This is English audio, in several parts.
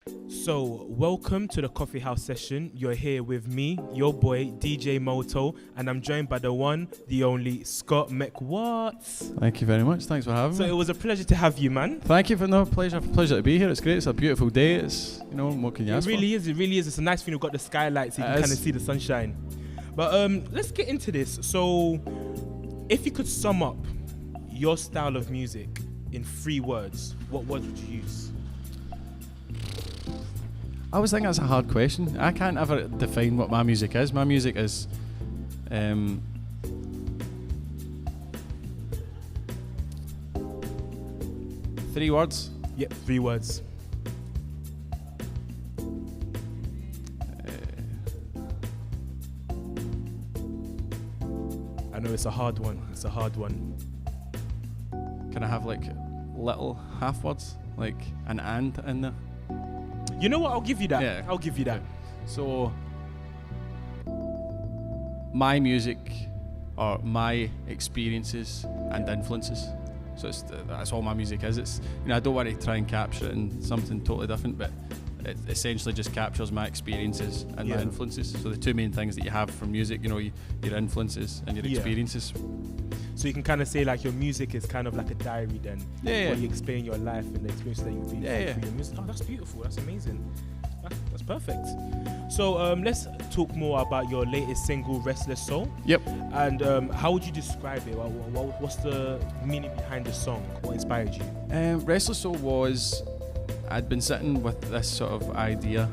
So, welcome to the Coffee House session. You're here with me, your boy, DJ Moto, and I'm joined by the one, the only, Scott McWatt. Thank you very much. Thanks for having me. So, it was a pleasure to have you, man. Thank you for no pleasure to be here. It's great. It's a beautiful day. It's, what can you ask for? It really is. It's a nice thing. We've got the skylights, so you can kind of see the sunshine. But let's get into this. So, if you could sum up your style of music in 3 words, what words would you use? I always think that's a hard question. I can't ever define what my music is. My music is 3 words. Yep, 3 words. I know it's a hard one. Can I have like little half words, like an and in there? You know what? I'll give you that. Yeah. I'll give you that. Okay. So, my music, or my experiences and influences. So that's all my music is. It's I don't want to try and capture it in something totally different, but it essentially just captures my experiences and my influences. So the 2 main things that you have from music, your influences and your experiences. So you can kind of say like your music is kind of like a diary then, where you explain your life and the experiences that you've been through your music. Oh, that's beautiful. That's amazing. That's perfect. So let's talk more about your latest single, Restless Soul. Yep. And how would you describe it? What's the meaning behind the song? What inspired you? Restless Soul was, I'd been sitting with this sort of idea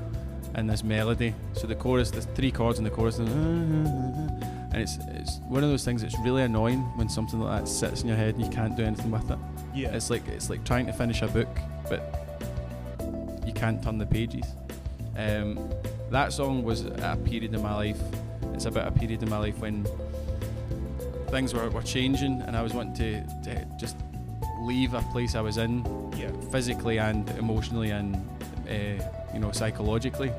and this melody. So the chorus, there's 3 chords in the chorus, and it's one of those things that's really annoying when something like that sits in your head and you can't do anything with it. Yeah. It's like trying to finish a book, but you can't turn the pages. That song was at a period in my life. It's about a period in my life when things were changing, and I was wanting to just leave a place I was in, physically and emotionally and psychologically,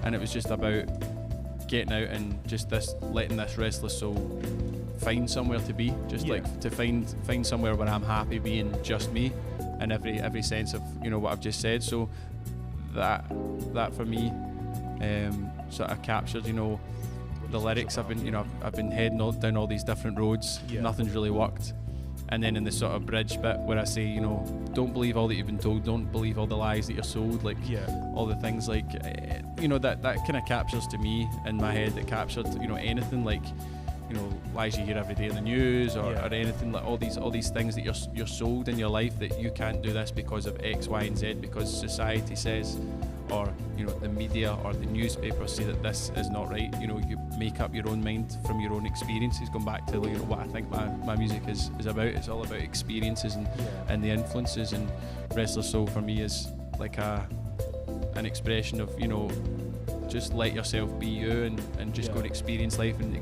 and it was just about getting out and just letting this restless soul find somewhere to be, like to find somewhere where I'm happy being just me in every sense of what I've just said. So that for me sort of captured the lyrics. I've been heading down all these different roads. Nothing's really worked. And then in the sort of bridge bit where I say, don't believe all that you've been told, don't believe all the lies that you're sold, all the things that kind of captures to me in my head. It captured, anything like, lies you hear every day in the news or anything, like all these things that you're sold in your life, that you can't do this because of X, Y, and Z, because society says, or the media or the newspaper say that this is not right. You make up your own mind from your own experiences. Going back to what I think my music is about. It's all about experiences and the influences. And Restless Soul for me is like an expression of just let yourself be you and just go and experience life and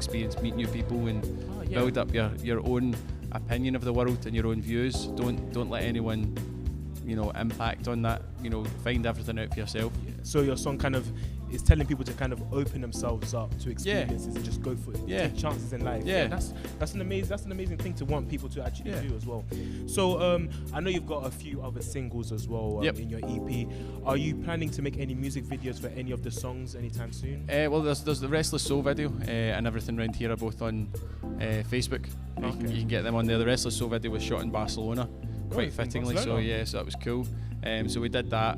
meet new people and build up your own opinion of the world and your own views. Don't let anyone impact on that. Find everything out for yourself. So your song kind of is telling people to kind of open themselves up to experiences and just go for it. Take chances in life. That's an amazing thing to want people to actually do as well. So I know you've got a few other singles as well in your EP. Are you planning to make any music videos for any of the songs anytime soon? Well, there's the Restless Soul video and Everything Round Here are both on Facebook. You can get them on there. The Restless Soul video was shot in Barcelona, quite fittingly. So that was cool. So we did that.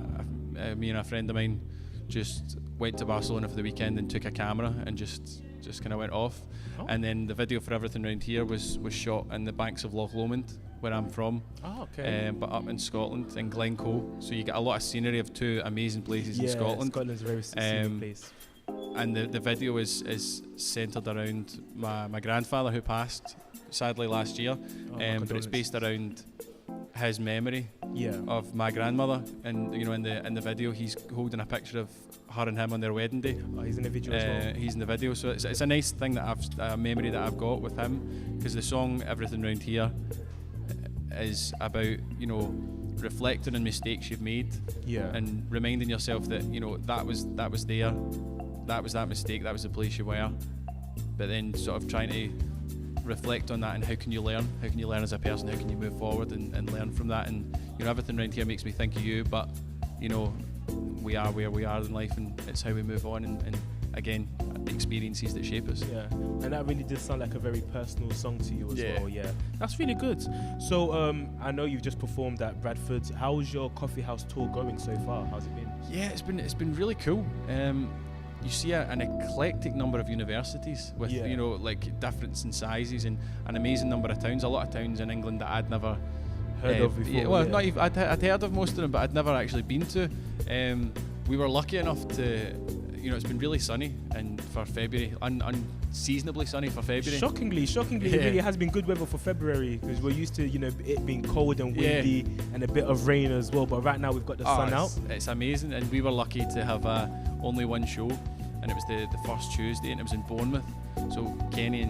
Me and a friend of mine just went to Barcelona for the weekend and took a camera and just kind of went off. And then the video for Everything Round Here was shot in the banks of Loch Lomond, where I'm from. But up in Scotland, in Glencoe. So you get a lot of scenery of 2 amazing places in Scotland. Scotland's a very scenic place. And the video is centred around my grandfather, who passed sadly last year. But it's based around his memory of my grandmother, and in the video he's holding a picture of her and him on their wedding day. He's in the video as well. He's in the video, so it's a nice thing that a memory that I've got with him, because the song Everything Round Here is about reflecting on mistakes you've made and reminding yourself that that was there, that was that mistake, that was the place you were, but then sort of trying to reflect on that and how can you learn as a person, how can you move forward and learn from that. And Everything Round Here makes me think of you, but we are where we are in life, and it's how we move on, and again, the experiences that shape us. Yeah, and that really does sound like a very personal song to you as well. Yeah, that's really good. So I know you've just performed at Bradford. How's your coffee house tour going so far? How's it been? Yeah, it's been really cool. You see an eclectic number of universities with like difference in sizes, and an amazing number of towns. A lot of towns in England that I'd never heard of before. Well, not even, I'd heard of most of them, but I'd never actually been to. We were lucky enough to, it's been really sunny, and for February, unseasonably sunny for February. Shockingly, it really has been good weather for February, because we're used to, it being cold and windy and a bit of rain as well. But right now we've got the sun out. It's amazing, and we were lucky to have only one show, and it was the first Tuesday, and it was in Bournemouth. So Kenny,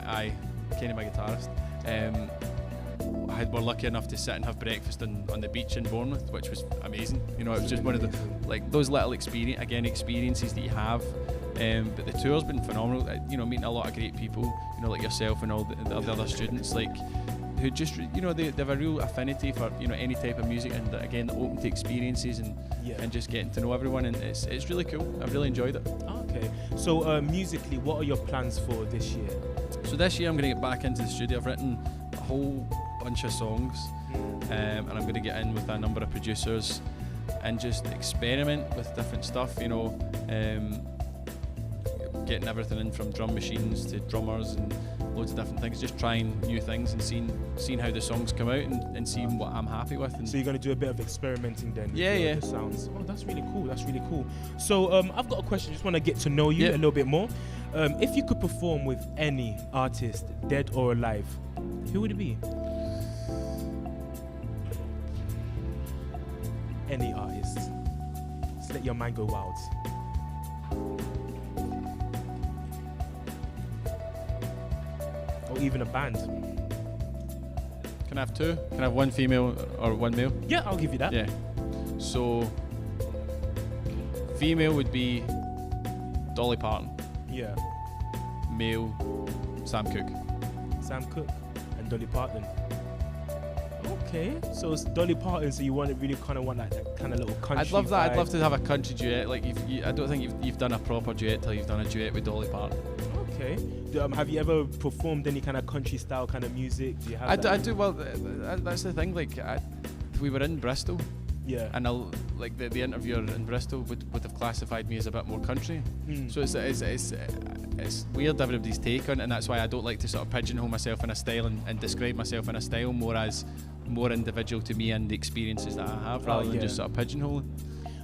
my guitarist, were lucky enough to sit and have breakfast on the beach in Bournemouth, which was amazing. It was just one of the those little experiences that you have. But the tour's been phenomenal. Meeting a lot of great people, like yourself and all the other students, who just they have a real affinity for any type of music, and again open to experiences and just getting to know everyone, and it's really cool. I've really enjoyed it. Okay, so musically, what are your plans for this year? So this year I'm going to get back into the studio. I've written a whole bunch of songs, and I'm going to get in with a number of producers and just experiment with different stuff. Getting everything in from drum machines to drummers and loads of different things, just trying new things and seeing how the songs come out and seeing what I'm happy with. And so you're going to do a bit of experimenting then with the sounds. Oh, that's really cool. So I've got a question. Just want to get to know you a little bit more. If you could perform with any artist, dead or alive, who would it be? Any artist. Just let your mind go wild. Or even a band. Can I have two? Can I have one female or one male? Yeah, I'll give you that. Yeah. So, female would be Dolly Parton. Yeah. Male, Sam Cooke. Sam Cooke and Dolly Parton. Okay, so it's Dolly Parton. So you really kind of want that kind of little country. I'd love that. vibe. I'd love to have a country duet. I don't think you've done a proper duet till you've done a duet with Dolly Parton. Okay. Have you ever performed any kind of country style kind of music? Do you have I do. Well, that's the thing. We were in Bristol. Yeah. And the interviewer in Bristol would have classified me as a bit more country. So it's weird everybody's take on it, and that's why I don't like to sort of pigeonhole myself in a style and describe myself in a style more individual to me and the experiences that I have, rather than just sort of pigeonholing.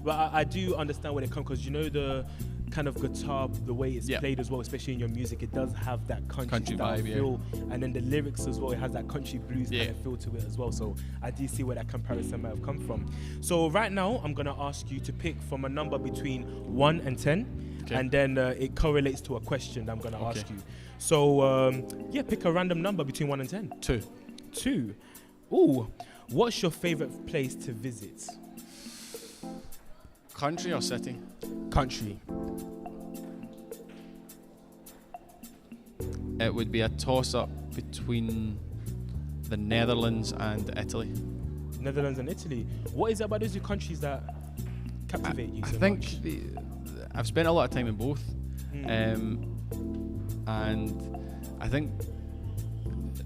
Well, I do understand where it comes, because the kind of guitar, the way it's played as well, especially in your music, it does have that country style vibe, feel, and then the lyrics as well, it has that country blues kind of feel to it as well. So I do see where that comparison might have come from. So right now, I'm gonna ask you to pick from a number between 1 and 10, and then it correlates to a question that I'm gonna ask you. So pick a random number between 1 and 10. 2. 2. Ooh, what's your favorite place to visit? Country or city? Country. It would be a toss-up between the Netherlands and Italy. Netherlands and Italy. What is it about those two countries that captivate you so much? I think I've spent a lot of time in both, and I think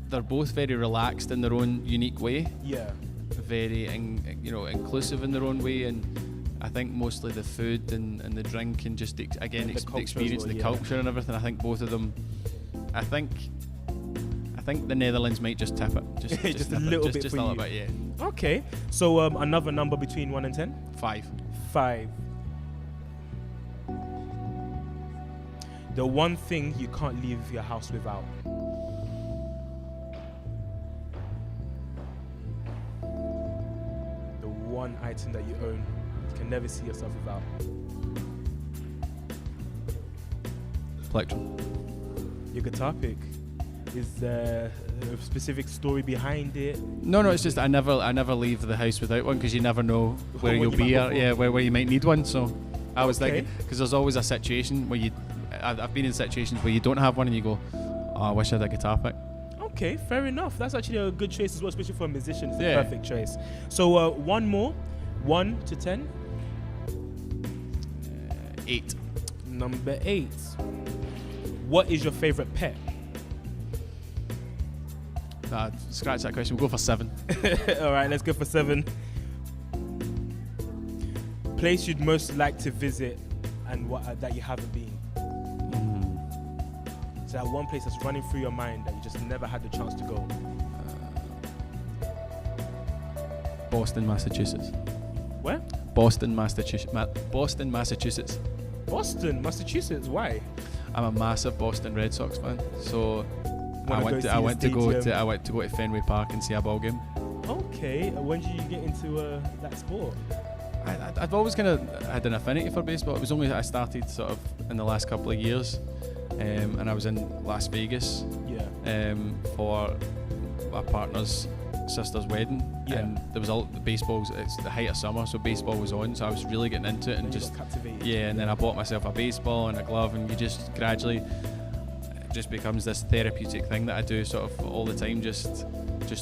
they're both very relaxed in their own unique way. Yeah. Very, inclusive in their own way, and I think mostly the food and the drink and just the experience, the culture and everything. I think both of them. I think the Netherlands might just tip it, just a little bit, yeah. Okay, so another number between 1 and 10. 5. 5. The one thing you can't leave your house without. The one item that you own, you can never see yourself without. Plectrum. Your guitar pick. Is there a specific story behind it? No, it's just I never leave the house without one, because you never know where you'll be, where you might need one. So I was thinking, because there's always a situation where I've been in situations where you don't have one and you go, oh, I wish I had a guitar pick. Okay, fair enough. That's actually a good choice as well, especially for a musician. It's the perfect choice. So one more, 1 to 10. 8. Number 8. What is your favorite pet? Scratch that question. We'll go for 7. All right, let's go for 7. Place you'd most like to visit and what that you haven't been. So that one place that's running through your mind that you just never had the chance to go. Boston, Massachusetts. Where? Boston, Massachusetts. Boston, Massachusetts. Boston, Massachusetts. Why? I'm a massive Boston Red Sox fan, so I went to go to Fenway Park and see a ball game. Okay. When did you get into that sport? I've always kind of had an affinity for baseball. It was only I started sort of in the last couple of years, and I was in Las Vegas for my partner's sister's wedding, and there was it's the height of summer, so baseball was on, so I was really getting into it and just captivated. And then I bought myself a baseball and a glove, and you just gradually it just becomes this therapeutic thing that I do sort of all the time, just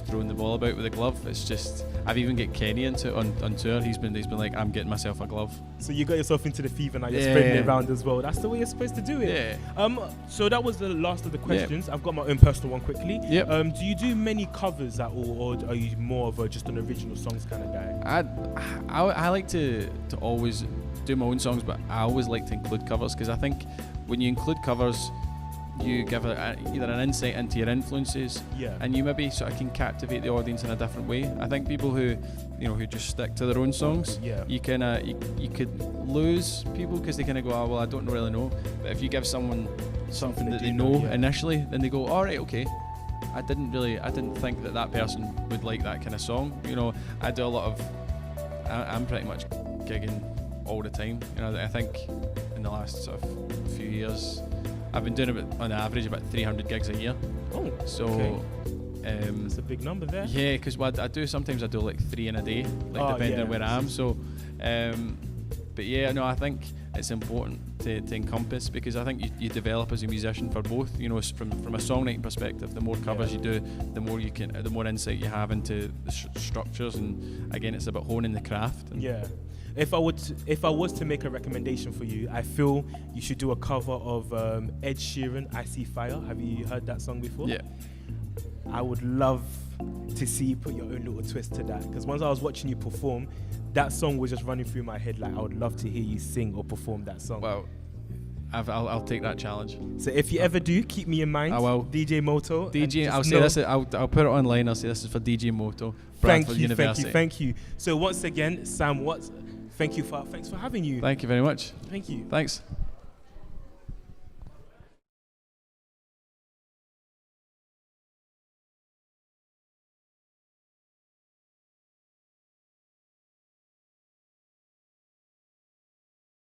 throwing the ball about with a glove. It's just, I've even get Kenny into it on tour. He's been like, I'm getting myself a glove. So you got yourself into the fever now. You're spreading it around as well. That's the way you're supposed to do it. So that was the last of the questions. I've got my own personal one quickly. Do you do many covers at all, or are you more of just an original songs kind of guy? I like to always do my own songs, but I always like to include covers, because I think when you include covers, you give either an insight into your influences, and you maybe sort of can captivate the audience in a different way. I think people who just stick to their own songs, you could lose people because they kind of go, oh well, I don't really know. But if you give someone something that they know initially, then they go, all right, okay. I didn't think that person would like that kind of song. I do a lot of, I'm pretty much gigging all the time. I think in the last sort of few years, I've been doing on average about 300 gigs a year. Oh, so okay. That's a big number there. Yeah, because sometimes I do like 3 in a day, depending on where I am. So, but I think it's important to encompass, because I think you develop as a musician for both. From a songwriting perspective, the more covers you do, the more insight you have into the structures, and again, it's about honing the craft. If I was to make a recommendation for you, I feel you should do a cover of Ed Sheeran, I See Fire. Have you heard that song before? Yeah. I would love to see you put your own little twist to that, because once I was watching you perform, that song was just running through my head. Like, I would love to hear you sing or perform that song. Well, I'll take that challenge. So if you ever do, keep me in mind. I will. DJ Moto. I'll say this. I'll put it online. I'll say this is for DJ Moto. Bradford University. Thank you. So once again, Sam Watts, thanks for having you. Thank you very much. Thank you. Thanks.